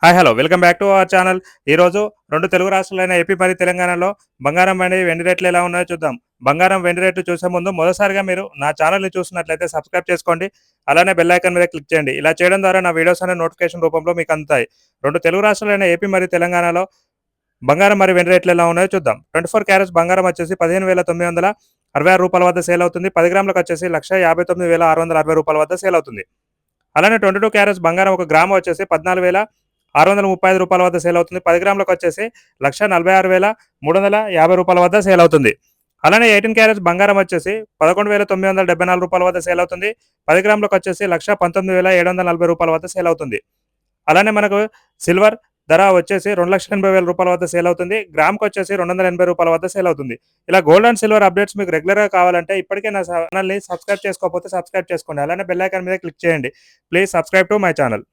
Hi hello welcome back to our channel. ఈరోజు రెండు Telugu రాష్ట్రాలైన AP మరియు తెలంగాణలో బంగారం అనేది వెండి రేట్లు ఎలా ఉన్నాయో చూద్దాం. బంగారం వెండి రేట్లు చూసే ముందు మొదటిసారిగా మీరు నా ఛానల్ని చూస్తున్నట్లయితే సబ్స్క్రైబ్ చేసుకోండి. అలానే బెల్ ఐకాన్ మీద క్లిక్ చేయండి. ఇలా చేయడం ద్వారా నా వీడియోస్ అనే నోటిఫికేషన్ రూపంలో మీకు అందుతాయి. రెండు తెలుగు రాష్ట్రాలైన ఏపీ మరియు తెలంగాణలో బంగారం మరియు వెండి రేట్లు ఎలా ఉన్నాయో చూద్దాం. 24 క్యారెట్స్ బంగారం వచ్చేసి 15,966 రూపాయల వద్ద సేల్ అవుతుంది. 10 గ్రాములకు వచ్చేసి 1,59,660 రూపాయల వద్ద సేల్ అవుతుంది. అలానే 22 క్యారెట్స్ బంగారం ఒక గ్రాము వచ్చేసి 14,635 రూపాయల వద్ద సేల్ అవుతుంది. 10 గ్రాములకు వచ్చేసి 1,46,350 రూపాయల వద్ద సేల్ అవుతుంది. అలానే 18 క్యారెట్స్ బంగారం వచ్చేసి 11,974 రూపాయల వద్ద సేల్ అవుతుంది. 10 గ్రాములకు వచ్చేసి 1,19,740 రూపాయల వద్ద సేల్ అవుతుంది. అలానే మనకు సిల్వర్ ధర వచ్చేసి 2,80,000 రూపాయల వద్ద సేల్ అవుతుంది. గ్రామ్కి వచ్చేసి 280 రూపాయల వద్ద సేల్ అవుతుంది. ఇలా గోల్డ్ అండ్ సిల్వర్ అప్డేట్స్ మీకు రెగ్యులర్గా కావాలంటే ఇప్పటికే నా ఛానల్ని సబ్స్క్రైబ్ చేసుకోకపోతే సబ్స్క్రైబ్ చేసుకోండి. అలానే బెల్ ఐకాన్ మీద క్లిక్ చేయండి. Please subscribe to my channel.